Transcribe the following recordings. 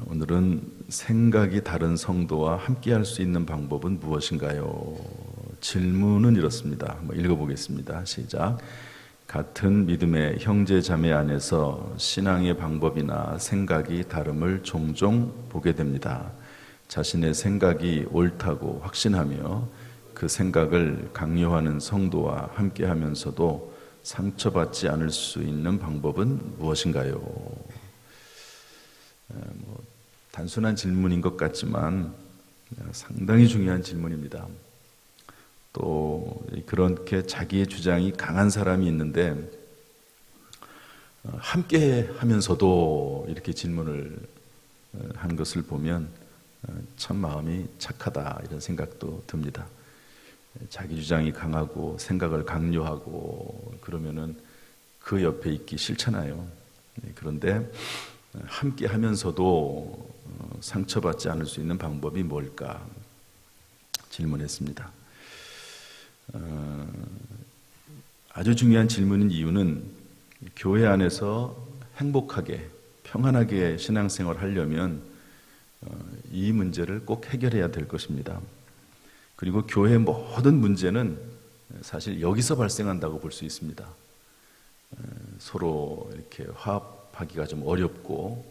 오늘은 생각이 다른 성도와 함께 할 수 있는 방법은 무엇인가요? 질문은 이렇습니다. 한번 읽어보겠습니다. 시작. 같은 믿음의 형제 자매 안에서 신앙의 방법이나 생각이 다름을 종종 보게 됩니다. 자신의 생각이 옳다고 확신하며 그 생각을 강요하는 성도와 함께 하면서도 상처받지 않을 수 있는 방법은 무엇인가요? 단순한 질문인 것 같지만 상당히 중요한 질문입니다. 또 그렇게 자기의 주장이 강한 사람이 있는데 함께 하면서도 이렇게 질문을 한 것을 보면 참 마음이 착하다 이런 생각도 듭니다. 자기 주장이 강하고 생각을 강요하고 그러면은 그 옆에 있기 싫잖아요. 그런데 함께 하면서도 상처받지 않을 수 있는 방법이 뭘까 질문했습니다. 아주 중요한 질문인 이유는 교회 안에서 행복하게 평안하게 신앙생활을 하려면 이 문제를 꼭 해결해야 될 것입니다. 그리고 교회의 모든 문제는 사실 여기서 발생한다고 볼 수 있습니다. 서로 이렇게 화합하기가 좀 어렵고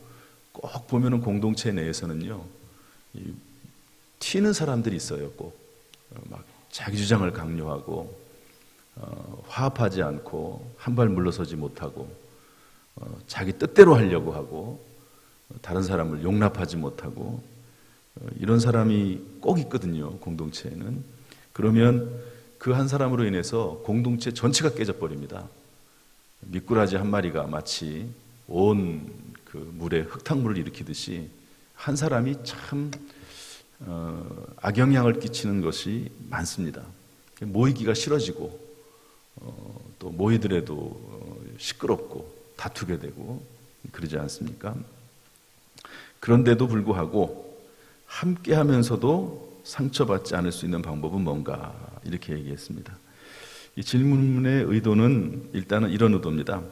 꼭 보면은 공동체 내에서는요 튀는 사람들이 있어요. 꼭 막 자기 주장을 강요하고 화합하지 않고 한 발 물러서지 못하고 자기 뜻대로 하려고 하고 다른 사람을 용납하지 못하고 이런 사람이 꼭 있거든요. 공동체에는. 그러면 그 한 사람으로 인해서 공동체 전체가 깨져버립니다. 미꾸라지 한 마리가 마치 온 그 물에 흙탕물을 일으키듯이 한 사람이 참 악영향을 끼치는 것이 많습니다. 모이기가 싫어지고 또 모이더라도 시끄럽고 다투게 되고 그러지 않습니까? 그런데도 불구하고 함께 하면서도 상처받지 않을 수 있는 방법은 뭔가 이렇게 얘기했습니다. 이 질문의 의도는 일단은 이런 의도입니다.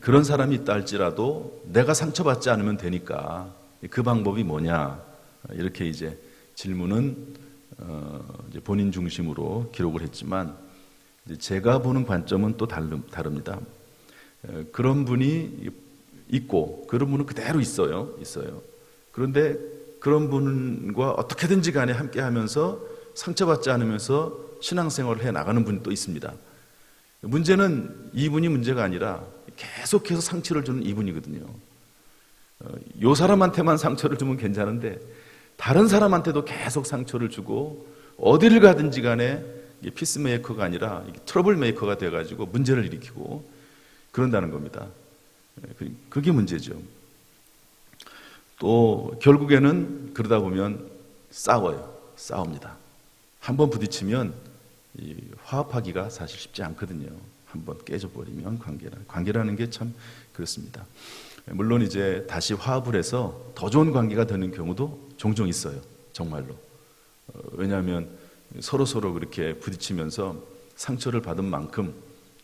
그런 사람이 있다 할지라도 내가 상처받지 않으면 되니까 그 방법이 뭐냐 이렇게 이제 질문은 이제 본인 중심으로 기록을 했지만 이제 제가 보는 관점은 또 다릅니다. 그런 분이 있고 그런 분은 그대로 있어요. 그런데 그런 분과 어떻게든지 간에 함께 하면서 상처받지 않으면서 신앙생활을 해 나가는 분이 또 있습니다. 문제는 이분이 문제가 아니라 계속해서 상처를 주는 이분이거든요. 이 사람한테만 상처를 주면 괜찮은데 다른 사람한테도 계속 상처를 주고 어디를 가든지 간에 피스메이커가 아니라 트러블 메이커가 돼가지고 문제를 일으키고 그런다는 겁니다. 그게 문제죠. 또 결국에는 그러다 보면 싸웁니다. 한번 부딪히면 화합하기가 사실 쉽지 않거든요. 한번 깨져버리면 관계라는 게 참 그렇습니다. 물론 이제 다시 화합을 해서 더 좋은 관계가 되는 경우도 종종 있어요. 정말로. 왜냐하면 서로 그렇게 부딪히면서 상처를 받은 만큼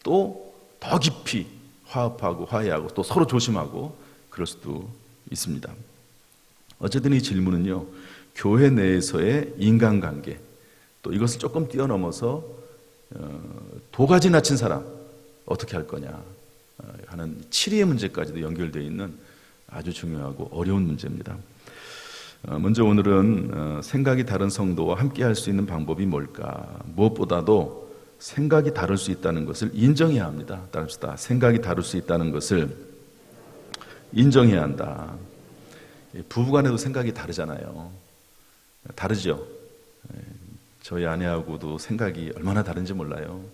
또 더 깊이 화합하고 화해하고 또 서로 조심하고 그럴 수도 있습니다. 어쨌든 이 질문은요, 교회 내에서의 인간관계, 또 이것을 조금 뛰어넘어서 도가 지나친 사람 어떻게 할 거냐 하는 치리의 문제까지도 연결되어 있는 아주 중요하고 어려운 문제입니다. 먼저 오늘은 생각이 다른 성도와 함께 할 수 있는 방법이 뭘까? 무엇보다도 생각이 다를 수 있다는 것을 인정해야 합니다. 따릅시다. 생각이 다를 수 있다는 것을 인정해야 한다. 부부간에도 생각이 다르잖아요. 다르죠? 저희 아내하고도 생각이 얼마나 다른지 몰라요.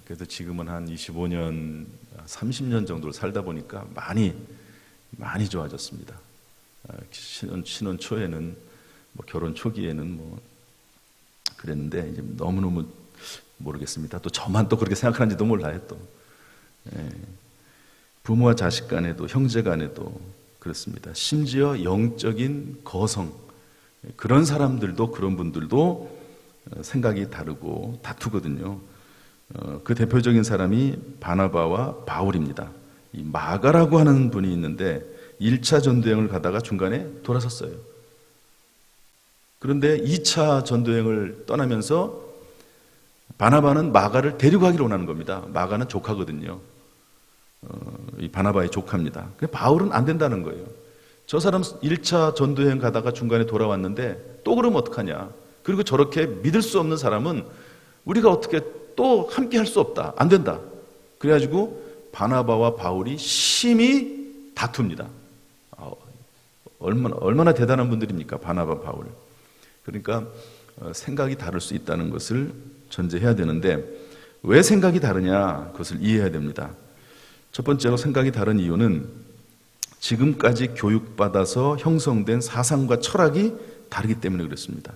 그래도 지금은 한 25년, 30년 정도를 살다 보니까 많이 좋아졌습니다. 신혼 초에는, 결혼 초기에는 그랬는데, 이제 너무너무 모르겠습니다. 또 저만 또 그렇게 생각하는지도 몰라요, 또. 부모와 자식 간에도, 형제 간에도 그렇습니다. 심지어 영적인 거성, 그런 사람들도, 그런 분들도 생각이 다르고 다투거든요. 그 대표적인 사람이 바나바와 바울입니다. 이 마가라고 하는 분이 있는데 1차 전도여행을 가다가 중간에 돌아섰어요. 그런데 2차 전도여행을 떠나면서 바나바는 마가를 데리고 가기를 원하는 겁니다. 마가는 조카거든요. 이 바나바의 조카입니다. 근데 바울은 안 된다는 거예요. 저 사람 1차 전도여행 가다가 중간에 돌아왔는데 또 그러면 어떡하냐. 그리고 저렇게 믿을 수 없는 사람은 우리가 어떻게 또 함께 할 수 없다. 안 된다. 그래가지고 바나바와 바울이 심히 다툽니다. 얼마나 대단한 분들입니까? 바나바, 바울. 그러니까 생각이 다를 수 있다는 것을 전제해야 되는데 왜 생각이 다르냐? 그것을 이해해야 됩니다. 첫 번째로 생각이 다른 이유는 지금까지 교육받아서 형성된 사상과 철학이 다르기 때문에 그렇습니다.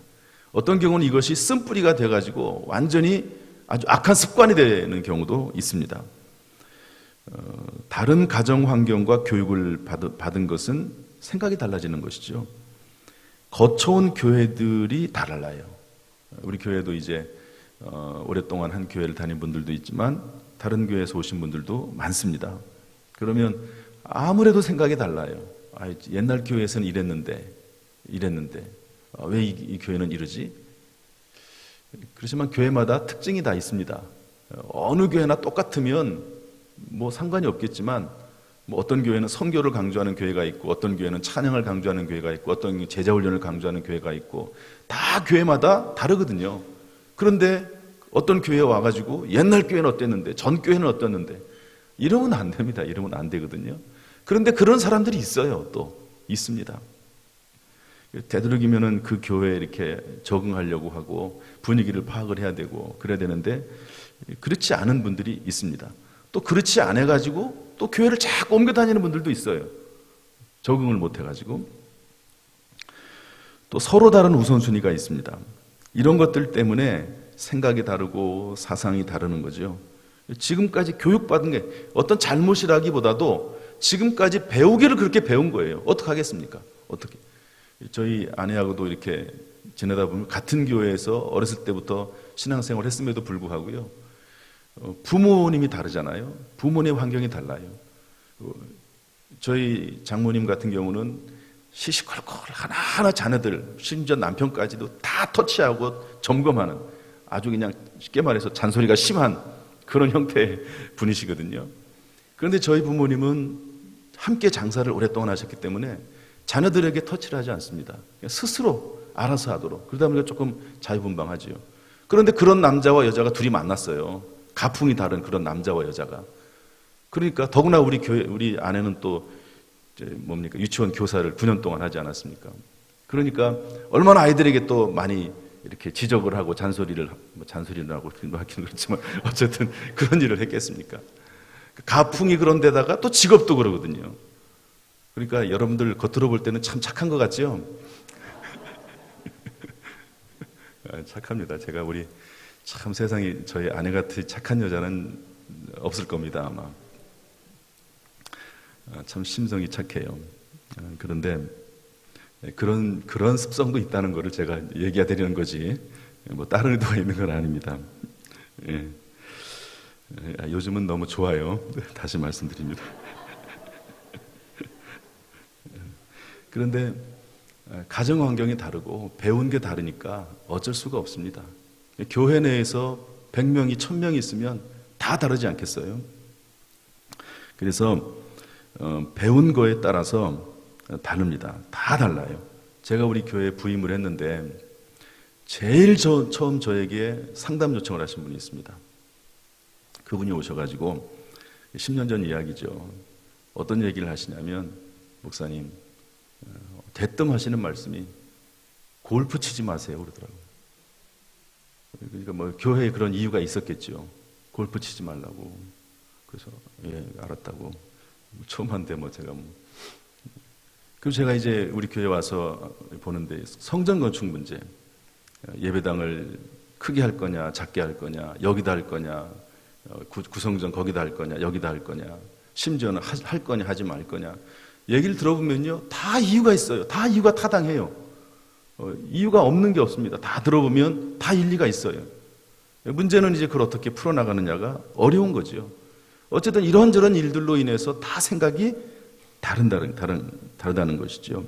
어떤 경우는 이것이 쓴뿌리가 돼가지고 완전히 아주 악한 습관이 되는 경우도 있습니다. 다른 가정 환경과 교육을 받은 것은 생각이 달라지는 것이죠. 거쳐온 교회들이 다 달라요. 우리 교회도 이제 오랫동안 한 교회를 다닌 분들도 있지만 다른 교회에서 오신 분들도 많습니다. 그러면 아무래도 생각이 달라요. 옛날 교회에서는 이랬는데 왜 이 교회는 이러지? 그렇지만 교회마다 특징이 다 있습니다. 어느 교회나 똑같으면 뭐 상관이 없겠지만 뭐 어떤 교회는 선교를 강조하는 교회가 있고 어떤 교회는 찬양을 강조하는 교회가 있고 어떤 제자훈련을 강조하는 교회가 있고 다 교회마다 다르거든요. 그런데 어떤 교회에 와가지고 옛날 교회는 어땠는데 전 교회는 어땠는데 이러면 안 됩니다. 이러면 안 되거든요. 그런데 그런 사람들이 있어요. 또 있습니다. 되도록이면은 그 교회에 이렇게 적응하려고 하고 분위기를 파악을 해야 되고 그래야 되는데 그렇지 않은 분들이 있습니다. 또 그렇지 않아 가지고 또 교회를 자꾸 옮겨 다니는 분들도 있어요. 적응을 못 해가지고. 또 서로 다른 우선순위가 있습니다. 이런 것들 때문에 생각이 다르고 사상이 다르는 거죠. 지금까지 교육받은 게 어떤 잘못이라기보다도 지금까지 배우기를 그렇게 배운 거예요. 어떻게 하겠습니까? 어떻게? 저희 아내하고도 이렇게 지내다 보면 같은 교회에서 어렸을 때부터 신앙생활을 했음에도 불구하고요. 부모님이 다르잖아요. 부모님 환경이 달라요. 저희 장모님 같은 경우는 시시콜콜 하나하나 자녀들 심지어 남편까지도 다 터치하고 점검하는 아주 그냥 쉽게 말해서 잔소리가 심한 그런 형태의 분이시거든요. 그런데 저희 부모님은 함께 장사를 오랫동안 하셨기 때문에 자녀들에게 터치를 하지 않습니다. 스스로 알아서 하도록. 그러다 보니까 조금 자유분방하지요. 그런데 그런 남자와 여자가 둘이 만났어요. 가풍이 다른 그런 남자와 여자가. 그러니까 더구나 우리 아내는 또 뭡니까? 유치원 교사를 9년 동안 하지 않았습니까? 그러니까 얼마나 아이들에게 또 많이 이렇게 지적을 하고 잔소리를 하고 하기는 그렇지만 어쨌든 그런 일을 했겠습니까? 가풍이 그런 데다가 또 직업도 그러거든요. 그러니까 여러분들 겉으로 볼 때는 참 착한 것 같죠? 착합니다. 제가 참 세상에 저희 아내 같은 착한 여자는 없을 겁니다, 아마. 참 심성이 착해요. 그런데 그런 습성도 있다는 것을 제가 얘기해 드리는 거지, 뭐 다른 의도가 있는 건 아닙니다. 예. 요즘은 너무 좋아요. 다시 말씀드립니다. 그런데 가정 환경이 다르고 배운 게 다르니까 어쩔 수가 없습니다. 교회 내에서 100명이 1000명이 있으면 다 다르지 않겠어요? 그래서 배운 거에 따라서 다릅니다. 다 달라요. 제가 우리 교회에 부임을 했는데 제일 처음 저에게 상담 요청을 하신 분이 있습니다. 그분이 오셔가지고 10년 전 이야기죠. 어떤 얘기를 하시냐면, 목사님, 대뜸 하시는 말씀이 골프 치지 마세요 그러더라고요. 그러니까 뭐 교회에 그런 이유가 있었겠죠. 골프 치지 말라고. 그래서 예, 알았다고. 처음 한데 뭐 제가 그리고 제가 이제 우리 교회 와서 보는데 성전 건축 문제, 예배당을 크게 할 거냐 작게 할 거냐, 여기다 할 거냐, 구성전 거기다 할 거냐 여기다 할 거냐, 심지어는 할 거냐 하지 말 거냐, 얘기를 들어보면요 다 이유가 있어요. 다 이유가 타당해요. 이유가 없는 게 없습니다. 다 들어보면 다 일리가 있어요. 문제는 이제 그걸 어떻게 풀어나가느냐가 어려운 거죠. 어쨌든 이런저런 일들로 인해서 다 생각이 다르다는 것이죠.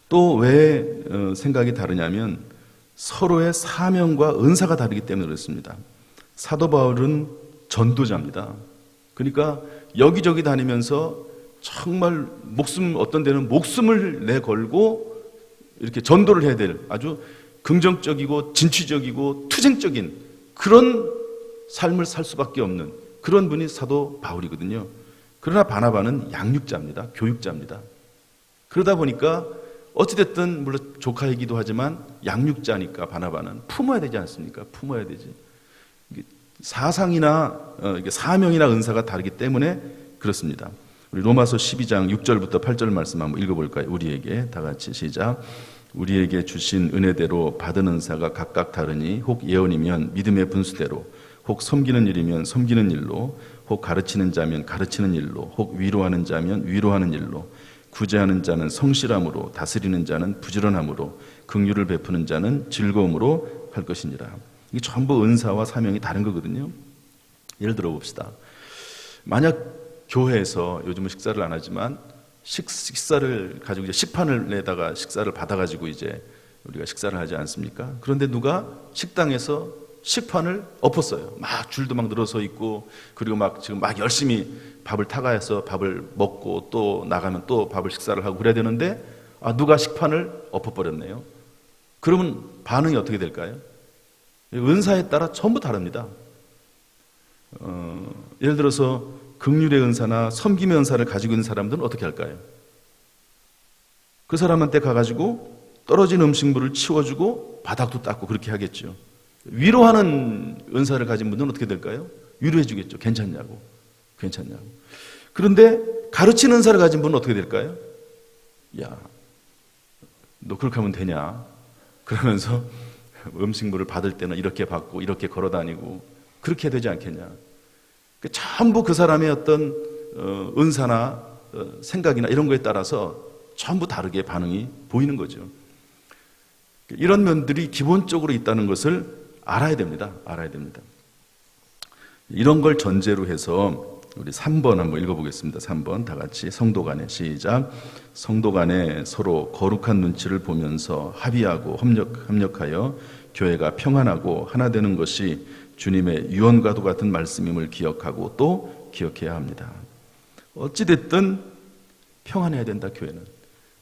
또 왜 생각이 다르냐면 서로의 사명과 은사가 다르기 때문에 그렇습니다. 사도 바울은 전도자입니다. 그러니까 여기저기 다니면서 정말 어떤 데는 목숨을 내걸고 이렇게 전도를 해야 될 아주 긍정적이고 진취적이고 투쟁적인 그런 삶을 살 수밖에 없는 그런 분이 사도 바울이거든요. 그러나 바나바는 양육자입니다. 교육자입니다. 그러다 보니까 어찌됐든 물론 조카이기도 하지만 양육자니까 바나바는 품어야 되지 않습니까? 품어야 되지. 사상이나 사명이나 은사가 다르기 때문에 그렇습니다. 우리 로마서 12장 6절부터 8절 말씀 한번 읽어볼까요? 우리에게 다 같이 시작. 우리에게 주신 은혜대로 받은 은사가 각각 다르니 혹 예언이면 믿음의 분수대로, 혹 섬기는 일이면 섬기는 일로, 혹 가르치는 자면 가르치는 일로, 혹 위로하는 자면 위로하는 일로, 구제하는 자는 성실함으로, 다스리는 자는 부지런함으로, 긍휼을 베푸는 자는 즐거움으로 할 것이니라. 이게 전부 은사와 사명이 다른 거거든요. 예를 들어 봅시다. 만약 교회에서 요즘은 식사를 안 하지만 식사를 가지고 이제 식판을 내다가 식사를 받아가지고 이제 우리가 식사를 하지 않습니까? 그런데 누가 식당에서 식판을 엎었어요. 막 줄도 막 늘어서 있고, 그리고 막 지금 막 열심히 밥을 타가해서 밥을 먹고 또 나가면 또 밥을 식사를 하고 그래야 되는데 누가 식판을 엎어버렸네요. 그러면 반응이 어떻게 될까요? 은사에 따라 전부 다릅니다. 예를 들어서 긍휼의 은사나 섬김의 은사를 가지고 있는 사람들은 어떻게 할까요? 그 사람한테 가가지고 떨어진 음식물을 치워주고 바닥도 닦고 그렇게 하겠죠. 위로하는 은사를 가진 분들은 어떻게 될까요? 위로해 주겠죠. 괜찮냐고. 그런데 가르치는 은사를 가진 분은 어떻게 될까요? 야, 너 그렇게 하면 되냐? 그러면서 음식물을 받을 때는 이렇게 받고 이렇게 걸어 다니고 그렇게 해야 되지 않겠냐? 전부 그 사람의 어떤 은사나 생각이나 이런 거에 따라서 전부 다르게 반응이 보이는 거죠. 이런 면들이 기본적으로 있다는 것을 알아야 됩니다. 이런 걸 전제로 해서 우리 3번 한번 읽어보겠습니다. 3번 다 같이 성도 간에 시작. 성도 간에 서로 거룩한 눈치를 보면서 합의하고 협력하여 교회가 평안하고 하나 되는 것이 주님의 유언과도 같은 말씀임을 기억하고 또 기억해야 합니다. 어찌됐든 평안해야 된다.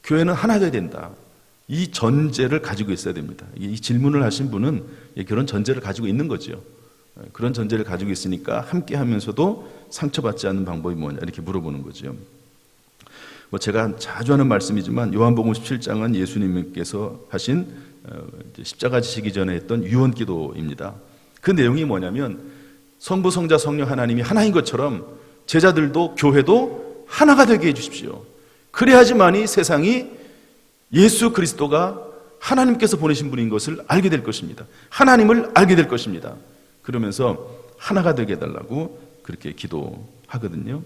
교회는 하나 되어야 된다. 이 전제를 가지고 있어야 됩니다. 이 질문을 하신 분은 그런 전제를 가지고 있는 거죠. 그런 전제를 가지고 있으니까 함께 하면서도 상처받지 않는 방법이 뭐냐 이렇게 물어보는 거죠. 제가 자주 하는 말씀이지만 요한복음 17장은 예수님께서 하신 십자가 지시기 전에 했던 유언기도입니다. 그 내용이 뭐냐면 성부, 성자, 성령 하나님이 하나인 것처럼 제자들도 교회도 하나가 되게 해주십시오. 그래야지만이 세상이 예수 그리스도가 하나님께서 보내신 분인 것을 알게 될 것입니다. 하나님을 알게 될 것입니다. 그러면서 하나가 되게 해달라고 그렇게 기도하거든요.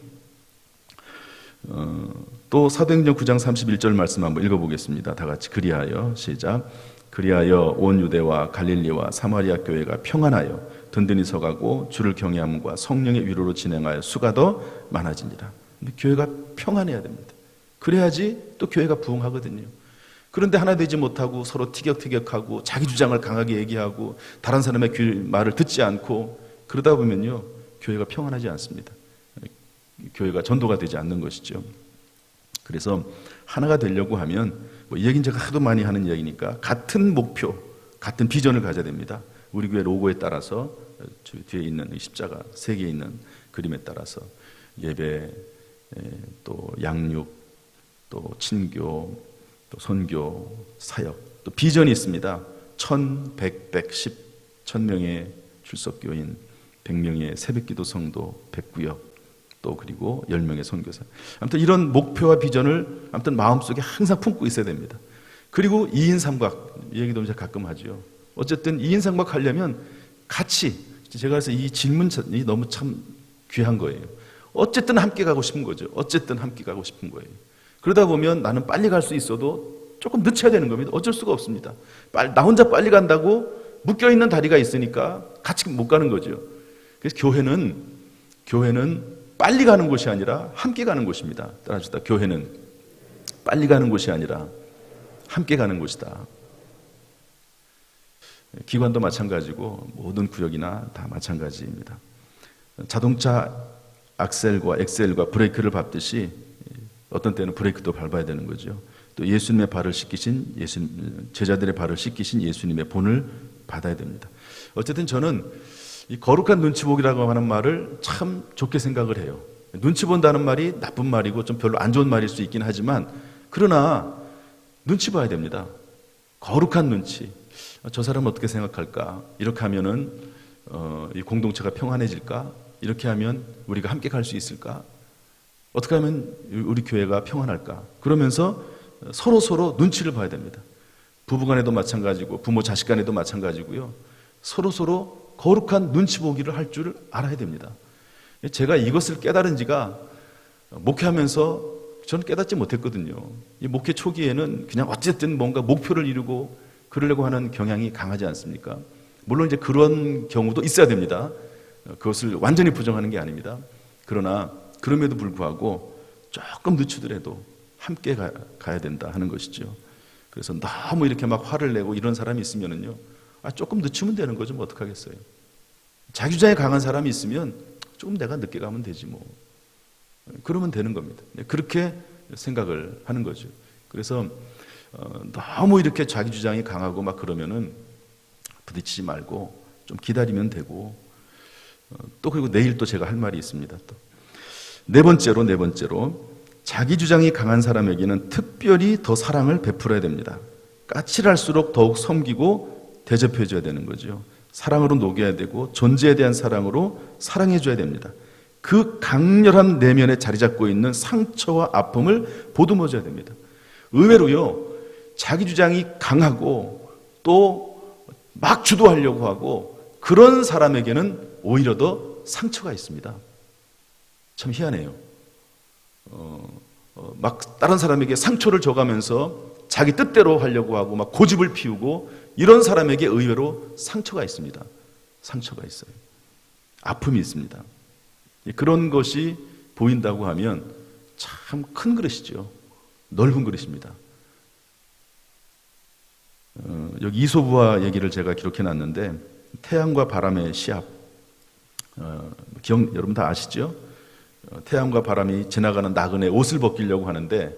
또 사도행전 9장 31절 말씀 한번 읽어보겠습니다. 다 같이 그리하여 시작. 그리하여 온 유대와 갈릴리와 사마리아 교회가 평안하여 든든히 서가고 주를 경외함과 성령의 위로로 진행하여 수가 더 많아지니라. 교회가 평안해야 됩니다. 그래야지 또 교회가 부흥하거든요. 그런데 하나 되지 못하고 서로 티격태격하고 자기 주장을 강하게 얘기하고 다른 사람의 말을 듣지 않고 그러다 보면요 교회가 평안하지 않습니다. 교회가 전도가 되지 않는 것이죠. 그래서 하나가 되려고 하면 이 얘기는 제가 하도 많이 하는 이야기니까 같은 목표, 같은 비전을 가져야 됩니다. 우리 교회 로고에 따라서 뒤에 있는 십자가 세 개 있는 그림에 따라서 예배, 또 양육, 또 친교, 또 선교, 사역, 또 비전이 있습니다. 1,100, 110, 1,000명의 출석교인, 100명의 새벽기도 성도, 100구역, 또 그리고 10명의 선교사. 아무튼 이런 목표와 비전을 아무튼 마음속에 항상 품고 있어야 됩니다. 그리고 2인 삼각 얘기도 제가 가끔 하죠. 어쨌든 2인 삼각 하려면 같이, 제가 그래서 이 질문이 너무 참 귀한 거예요. 어쨌든 함께 가고 싶은 거죠. 그러다 보면 나는 빨리 갈 수 있어도 조금 늦춰야 되는 겁니다. 어쩔 수가 없습니다. 나 혼자 빨리 간다고 묶여있는 다리가 있으니까 같이 못 가는 거죠. 그래서 교회는 빨리 가는 곳이 아니라 함께 가는 곳입니다. 따라합시다. 교회는 빨리 가는 곳이 아니라 함께 가는 곳이다. 기관도 마찬가지고 모든 구역이나 다 마찬가지입니다. 자동차 악셀과 엑셀과 브레이크를 밟듯이 어떤 때는 브레이크도 밟아야 되는 거죠. 또 예수님의 발을 씻기신 제자들의 발을 씻기신 예수님의 본을 받아야 됩니다. 어쨌든 저는 이 거룩한 눈치 보기라고 하는 말을 참 좋게 생각을 해요. 눈치 본다는 말이 나쁜 말이고 좀 별로 안 좋은 말일 수 있긴 하지만, 그러나 눈치 봐야 됩니다. 거룩한 눈치. 저 사람은 어떻게 생각할까? 이렇게 하면은 이 공동체가 평안해질까? 이렇게 하면 우리가 함께 갈 수 있을까? 어떻게 하면 우리 교회가 평안할까? 그러면서 서로 눈치를 봐야 됩니다. 부부간에도 마찬가지고 부모 자식 간에도 마찬가지고요. 서로 거룩한 눈치 보기를 할 줄 알아야 됩니다. 제가 이것을 깨달은 지가 목회하면서 저는 깨닫지 못했거든요. 이 목회 초기에는 그냥 어쨌든 뭔가 목표를 이루고 그러려고 하는 경향이 강하지 않습니까? 물론 이제 그런 경우도 있어야 됩니다. 그것을 완전히 부정하는 게 아닙니다. 그러나 그럼에도 불구하고 조금 늦추더라도 함께 가야 된다 하는 것이죠. 그래서 너무 이렇게 막 화를 내고 이런 사람이 있으면은요, 조금 늦추면 되는 거죠. 뭐 어떡하겠어요. 자기 주장에 강한 사람이 있으면 조금 내가 늦게 가면 되지 뭐. 그러면 되는 겁니다. 그렇게 생각을 하는 거죠. 그래서 너무 이렇게 자기 주장이 강하고 막 그러면은 부딪히지 말고 좀 기다리면 되고, 또 그리고 내일 또 제가 할 말이 있습니다. 또 네 번째로 자기 주장이 강한 사람에게는 특별히 더 사랑을 베풀어야 됩니다. 까칠할수록 더욱 섬기고 대접해 줘야 되는 거죠. 사랑으로 녹여야 되고 존재에 대한 사랑으로 사랑해 줘야 됩니다. 그 강렬한 내면에 자리 잡고 있는 상처와 아픔을 보듬어 줘야 됩니다. 의외로요, 자기 주장이 강하고 또 막 주도하려고 하고 그런 사람에게는 오히려 더 상처가 있습니다. 참 희한해요. 막 다른 사람에게 상처를 줘가면서 자기 뜻대로 하려고 하고 막 고집을 피우고 이런 사람에게 의외로 상처가 있습니다. 상처가 있어요. 아픔이 있습니다. 그런 것이 보인다고 하면 참 큰 그릇이죠. 넓은 그릇입니다. 여기 이솝우화 얘기를 제가 기록해 놨는데, 태양과 바람의 시합, 여러분 다 아시죠? 태양과 바람이 지나가는 나그네 옷을 벗기려고 하는데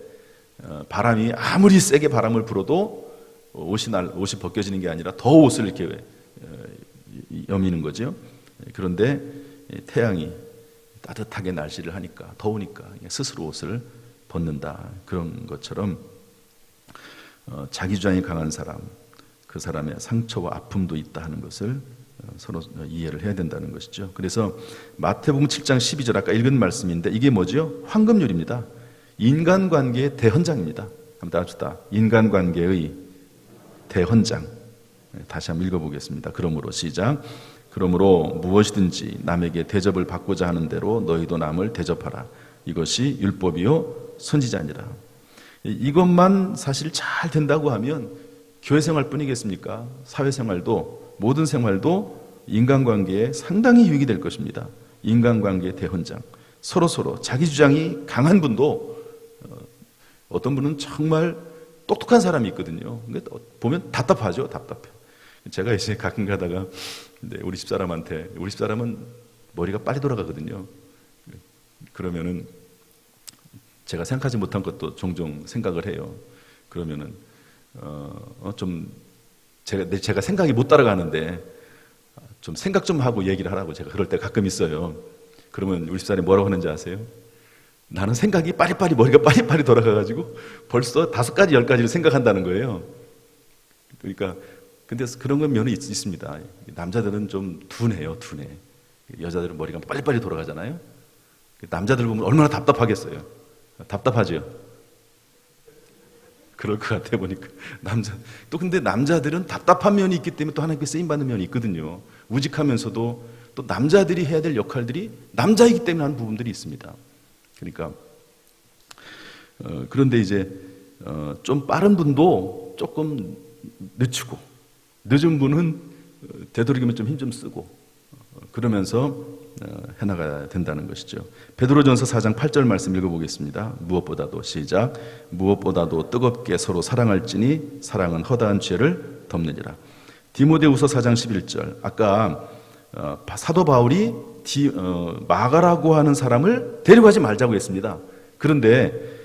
바람이 아무리 세게 바람을 불어도 옷이 벗겨지는 게 아니라 더 옷을 이렇게 여미는 거죠. 그런데 태양이 따뜻하게 날씨를 하니까, 더우니까 스스로 옷을 벗는다. 그런 것처럼 자기 주장이 강한 사람, 그 사람의 상처와 아픔도 있다 하는 것을 서로 이해를 해야 된다는 것이죠. 그래서 마태복음 7장 12절 아까 읽은 말씀인데 이게 뭐죠? 황금률입니다. 인간관계의 대헌장입니다. 한번 따라합시다. 인간관계의 대헌장. 다시 한번 읽어보겠습니다. 그러므로 시작. 그러므로 무엇이든지 남에게 대접을 받고자 하는 대로 너희도 남을 대접하라. 이것이 율법이요 선지자니라. 이것만 사실 잘 된다고 하면 교회 생활뿐이겠습니까? 사회생활도, 모든 생활도 인간관계에 상당히 유익이 될 것입니다. 인간관계의 대헌장. 서로 자기 주장이 강한 분도 어떤 분은 정말 똑똑한 사람이 있거든요. 근데 보면 답답하죠. 답답해. 제가 이제 가끔 가다가 우리 집사람한테, 우리 집사람은 머리가 빨리 돌아가거든요. 그러면은 제가 생각하지 못한 것도 종종 생각을 해요. 그러면은 좀 제가 생각이 못 따라가는데 좀 생각 좀 하고 얘기를 하라고 제가 그럴 때 가끔 있어요. 그러면 우리 집사람이 뭐라고 하는지 아세요? 나는 생각이 머리가 빨리빨리 돌아가가지고 벌써 5가지, 10가지를 생각한다는 거예요. 그러니까 근데 그런 건 면이 있습니다. 남자들은 좀 둔해요. 여자들은 머리가 빨리빨리 돌아가잖아요. 남자들 보면 얼마나 답답하겠어요. 답답하죠? 그럴 것 같아 보니까. 근데 남자들은 답답한 면이 있기 때문에 또 하나님께 쓰임받는 면이 있거든요. 우직하면서도 또 남자들이 해야 될 역할들이 남자이기 때문에 하는 부분들이 있습니다. 그러니까 그런데 이제 좀 빠른 분도 조금 늦추고, 늦은 분은 되도록이면 좀 힘 좀 쓰고, 그러면서 해나가야 된다는 것이죠. 베드로전서 4장 8절 말씀 읽어보겠습니다. 무엇보다도 시작. 무엇보다도 뜨겁게 서로 사랑할지니 사랑은 허다한 죄를 덮느니라. 디모데후서 4장 11절. 아까 사도 바울이 마가라고 하는 사람을 데려가지 말자고 했습니다. 그런데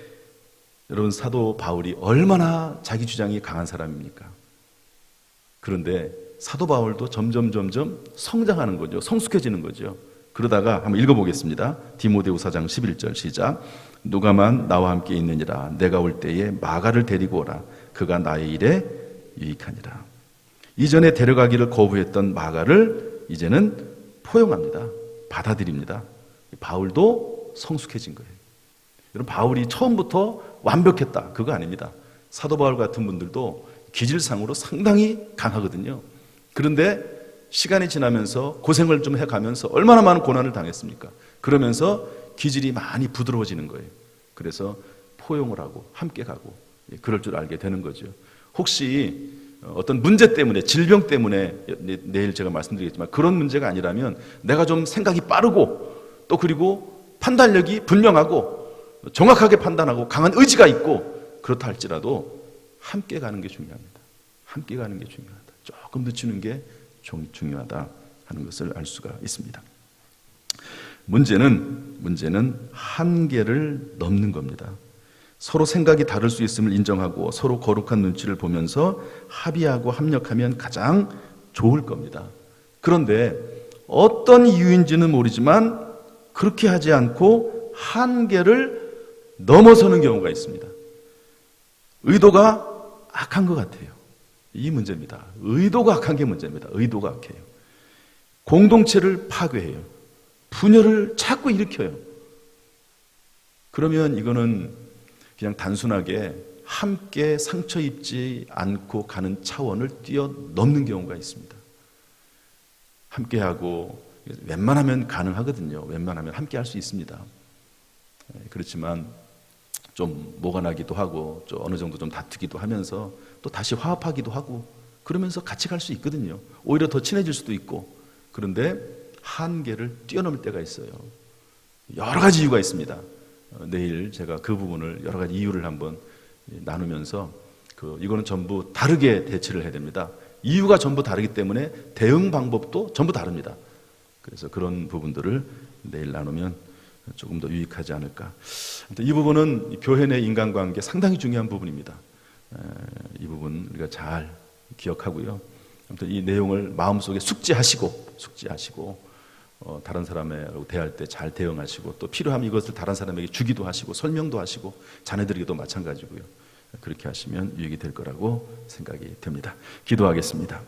여러분, 사도 바울이 얼마나 자기 주장이 강한 사람입니까? 그런데 사도 바울도 점점 성장하는 거죠. 성숙해지는 거죠. 그러다가 한번 읽어보겠습니다. 디모데후서 4장 11절 시작. 누가만 나와 함께 있느니라. 내가 올 때에 마가를 데리고 오라. 그가 나의 일에 유익하니라. 이전에 데려가기를 거부했던 마가를 이제는 포용합니다. 받아들입니다. 바울도 성숙해진 거예요. 여러분, 바울이 처음부터 완벽했다, 그거 아닙니다. 사도 바울 같은 분들도 기질상으로 상당히 강하거든요. 그런데 시간이 지나면서 고생을 좀 해가면서 얼마나 많은 고난을 당했습니까? 그러면서 기질이 많이 부드러워지는 거예요. 그래서 포용을 하고 함께 가고 그럴 줄 알게 되는 거죠. 혹시 어떤 문제 때문에, 질병 때문에, 내일 제가 말씀드리겠지만 그런 문제가 아니라면 내가 좀 생각이 빠르고 또 그리고 판단력이 분명하고 정확하게 판단하고 강한 의지가 있고 그렇다 할지라도 함께 가는 게 중요합니다. 함께 가는 게 중요하다. 조금 늦추는 게 중요하다 하는 것을 알 수가 있습니다. 문제는 한계를 넘는 겁니다. 서로 생각이 다를 수 있음을 인정하고 서로 거룩한 눈치를 보면서 합의하고 합력하면 가장 좋을 겁니다. 그런데 어떤 이유인지는 모르지만 그렇게 하지 않고 한계를 넘어서는 경우가 있습니다. 의도가 악한 것 같아요. 이 문제입니다. 의도가 악한 게 문제입니다. 의도가 악해요. 공동체를 파괴해요. 분열을 자꾸 일으켜요. 그러면 이거는 그냥 단순하게 함께 상처 입지 않고 가는 차원을 뛰어넘는 경우가 있습니다. 함께하고 웬만하면 가능하거든요. 웬만하면 함께 할 수 있습니다. 그렇지만 좀 모가 나기도 하고 좀 어느 정도 좀 다투기도 하면서 또 다시 화합하기도 하고 그러면서 같이 갈 수 있거든요. 오히려 더 친해질 수도 있고. 그런데 한계를 뛰어넘을 때가 있어요. 여러 가지 이유가 있습니다. 내일 제가 그 부분을 여러 가지 이유를 한번 나누면서 이거는 전부 다르게 대처를 해야 됩니다. 이유가 전부 다르기 때문에 대응 방법도 전부 다릅니다. 그래서 그런 부분들을 내일 나누면 조금 더 유익하지 않을까. 이 부분은 교회 내 인간관계 상당히 중요한 부분입니다. 이 부분 우리가 잘 기억하고요. 아무튼 이 내용을 마음속에 숙지하시고 다른 사람하고 대할 때 잘 대응하시고 또 필요하면 이것을 다른 사람에게 주기도 하시고 설명도 하시고 자녀들에게도 마찬가지고요. 그렇게 하시면 유익이 될 거라고 생각이 됩니다. 기도하겠습니다.